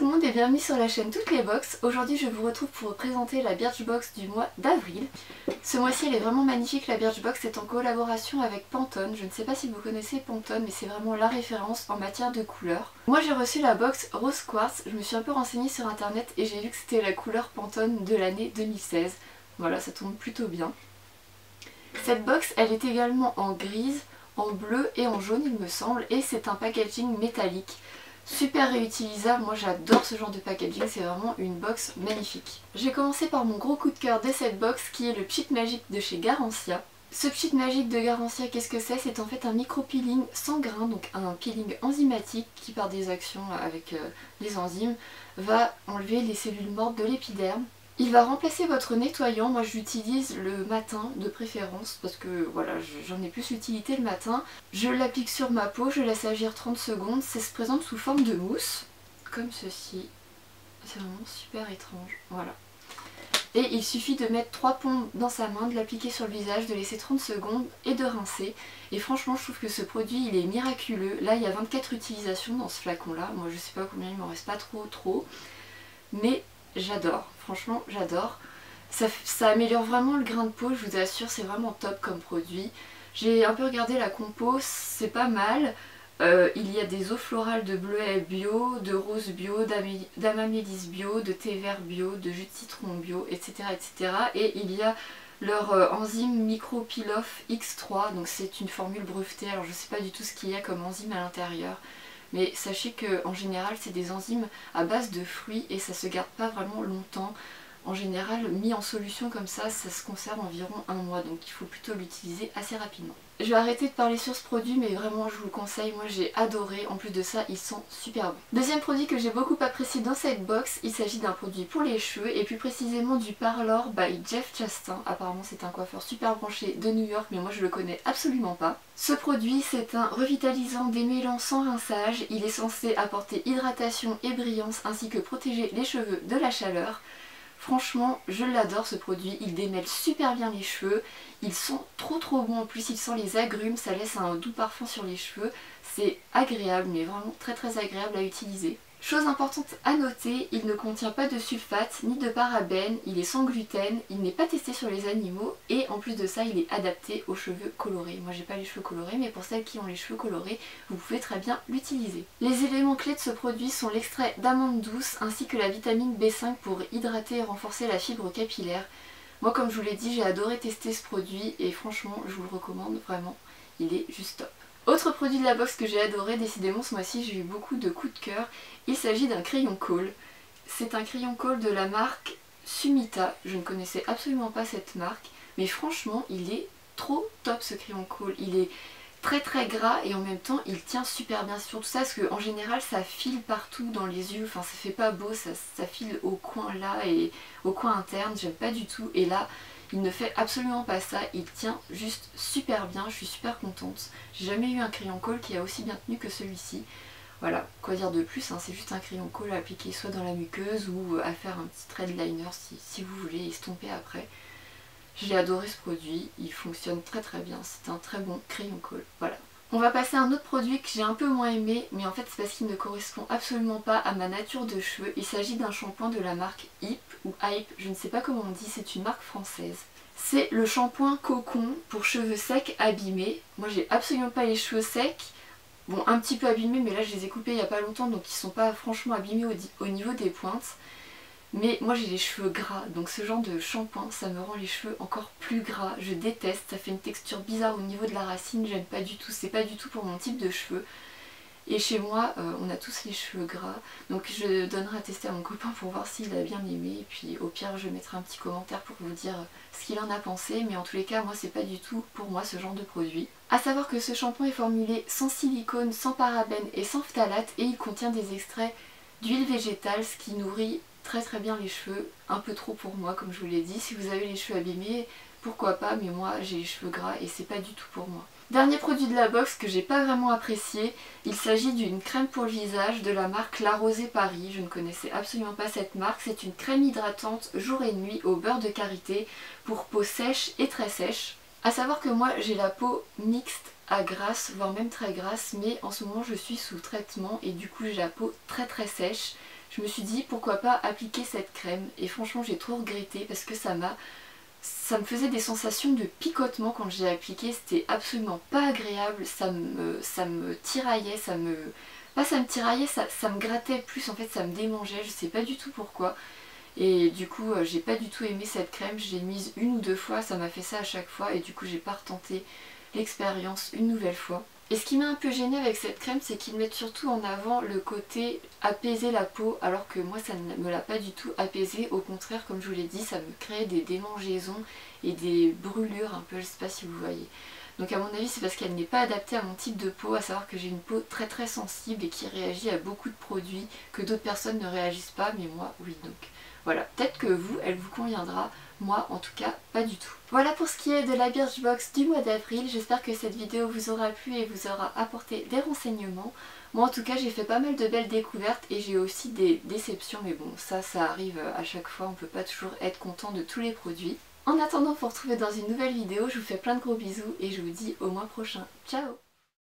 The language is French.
tout le monde et bienvenue sur la chaîne Toutes les Box. Aujourd'hui je vous retrouve pour vous présenter la Birchbox du mois d'avril. Ce mois-ci elle est vraiment magnifique, la Birchbox est en collaboration avec Pantone. Je ne sais pas si vous connaissez Pantone mais c'est vraiment la référence en matière de couleurs. Moi j'ai reçu la box Rose Quartz, je me suis un peu renseignée sur internet et j'ai vu que c'était la couleur Pantone de l'année 2016. Voilà, ça tombe plutôt bien. Cette box elle est également en grise, en bleu et en jaune il me semble, et c'est un packaging métallique. Super réutilisable, moi j'adore ce genre de packaging, c'est vraiment une box magnifique. J'ai commencé par mon gros coup de cœur de cette box qui est le Pchit Magic de chez Garancia. Ce Pchit Magic de Garancia, qu'est-ce que c'est? C'est en fait un micro-peeling sans grains, donc un peeling enzymatique qui par des actions avec les enzymes va enlever les cellules mortes de l'épiderme. Il va remplacer votre nettoyant, moi je l'utilise le matin de préférence parce que voilà, j'en ai plus utilité le matin. Je l'applique sur ma peau, je laisse agir 30 secondes, ça se présente sous forme de mousse, comme ceci. C'est vraiment super étrange, voilà. Et il suffit de mettre 3 pompes dans sa main, de l'appliquer sur le visage, de laisser 30 secondes et de rincer. Et franchement je trouve que ce produit il est miraculeux. Là il y a 24 utilisations dans ce flacon là, moi je sais pas combien, il m'en reste pas trop. Mais j'adore, franchement j'adore. Ça améliore vraiment le grain de peau, je vous assure, c'est vraiment top comme produit. J'ai un peu regardé la compo, c'est pas mal. Il y a des eaux florales de bleuet bio, de rose bio, d'amamélis bio, de thé vert bio, de jus de citron bio, etc. Et il y a leur enzyme Micro Peel Off X3, donc c'est une formule brevetée, alors je sais pas du tout ce qu'il y a comme enzyme à l'intérieur. Mais sachez qu'en général c'est des enzymes à base de fruits et ça se garde pas vraiment longtemps. En général, mis en solution comme ça se conserve environ 1 mois, donc il faut plutôt l'utiliser assez rapidement. Je vais arrêter de parler sur ce produit, mais vraiment je vous le conseille, moi j'ai adoré, en plus de ça il sent super bon. Deuxième produit que j'ai beaucoup apprécié dans cette box, il s'agit d'un produit pour les cheveux, et plus précisément du Parlor by Jeff Chastain. Apparemment c'est un coiffeur super branché de New York, mais moi je le connais absolument pas. Ce produit c'est un revitalisant démêlant sans rinçage, il est censé apporter hydratation et brillance ainsi que protéger les cheveux de la chaleur. Franchement, je l'adore ce produit, il démêle super bien les cheveux, ils sont trop bons en plus, il sent les agrumes, ça laisse un doux parfum sur les cheveux, c'est agréable, mais vraiment très agréable à utiliser. Chose importante à noter, il ne contient pas de sulfate ni de parabènes, il est sans gluten, il n'est pas testé sur les animaux et en plus de ça il est adapté aux cheveux colorés. Moi j'ai pas les cheveux colorés mais pour celles qui ont les cheveux colorés, vous pouvez très bien l'utiliser. Les éléments clés de ce produit sont l'extrait d'amande douce ainsi que la vitamine B5 pour hydrater et renforcer la fibre capillaire. Moi comme je vous l'ai dit, j'ai adoré tester ce produit et franchement je vous le recommande vraiment, il est juste top. Autre produit de la box que j'ai adoré, décidément ce mois-ci j'ai eu beaucoup de coups de cœur, il s'agit d'un crayon colle. C'est un crayon colle de la marque Sumita, je ne connaissais absolument pas cette marque, mais franchement il est trop top ce crayon colle, il est très gras et en même temps il tient super bien, surtout ça parce qu'en général ça file partout dans les yeux, enfin ça fait pas beau, ça file au coin là et au coin interne, j'aime pas du tout, et là il ne fait absolument pas ça, il tient juste super bien, je suis super contente. J'ai jamais eu un crayon colle qui a aussi bien tenu que celui-ci. Voilà, quoi dire de plus, hein, c'est juste un crayon colle à appliquer soit dans la muqueuse ou à faire un petit trait de liner si vous voulez estomper après. J'ai adoré ce produit, il fonctionne très bien, c'est un très bon crayon colle, voilà. On va passer à un autre produit que j'ai un peu moins aimé, mais en fait c'est parce qu'il ne correspond absolument pas à ma nature de cheveux. Il s'agit d'un shampoing de la marque Hype ou Hype, je ne sais pas comment on dit, c'est une marque française. C'est le shampoing Cocon pour cheveux secs abîmés. Moi j'ai absolument pas les cheveux secs, bon un petit peu abîmés mais là je les ai coupés il n'y a pas longtemps donc ils sont pas franchement abîmés au niveau des pointes. Mais moi j'ai les cheveux gras, donc ce genre de shampoing ça me rend les cheveux encore plus gras, je déteste, ça fait une texture bizarre au niveau de la racine, j'aime pas du tout, c'est pas du tout pour mon type de cheveux. Et chez moi on a tous les cheveux gras, donc je donnerai à tester à mon copain pour voir s'il a bien aimé, et puis au pire je mettrai un petit commentaire pour vous dire ce qu'il en a pensé, mais en tous les cas moi c'est pas du tout pour moi ce genre de produit. A savoir que ce shampoing est formulé sans silicone, sans parabènes et sans phtalate, et il contient des extraits d'huile végétale, ce qui nourrit très bien les cheveux, un peu trop pour moi comme je vous l'ai dit. Si vous avez les cheveux abîmés, pourquoi pas, mais moi j'ai les cheveux gras et c'est pas du tout pour moi. Dernier produit de la box que j'ai pas vraiment apprécié, il s'agit d'une crème pour le visage de la marque La Rosée Paris. Je ne connaissais absolument pas cette marque, c'est une crème hydratante jour et nuit au beurre de karité pour peau sèche et très sèche. A savoir que moi j'ai la peau mixte à grasse, voire même très grasse, mais en ce moment je suis sous traitement et du coup j'ai la peau très sèche. je me suis dit pourquoi pas appliquer cette crème et franchement j'ai trop regretté parce que ça me faisait des sensations de picotement quand j'ai appliqué, c'était absolument pas agréable, ça me tiraillait, pas ça me tiraillait, ça me grattait plus, en fait ça me démangeait, je sais pas du tout pourquoi. Et du coup j'ai pas du tout aimé cette crème, je l'ai mise une ou deux fois, ça m'a fait ça à chaque fois et du coup j'ai pas retenté l'expérience une nouvelle fois. Et ce qui m'a un peu gênée avec cette crème, c'est qu'ils mettent surtout en avant le côté apaiser la peau, alors que moi ça ne me l'a pas du tout apaisé. Au contraire, comme je vous l'ai dit, ça me crée des démangeaisons et des brûlures un peu, je sais pas si vous voyez. Donc à mon avis c'est parce qu'elle n'est pas adaptée à mon type de peau, à savoir que j'ai une peau très très sensible et qui réagit à beaucoup de produits que d'autres personnes ne réagissent pas, mais moi oui. Donc voilà, peut-être que vous, elle vous conviendra, moi en tout cas pas du tout. Voilà pour ce qui est de la Birchbox du mois d'avril, j'espère que cette vidéo vous aura plu et vous aura apporté des renseignements. Moi en tout cas j'ai fait pas mal de belles découvertes et j'ai aussi des déceptions, mais bon ça arrive à chaque fois, on peut pas toujours être content de tous les produits. En attendant, pour vous retrouver dans une nouvelle vidéo, je vous fais plein de gros bisous et je vous dis au mois prochain. Ciao!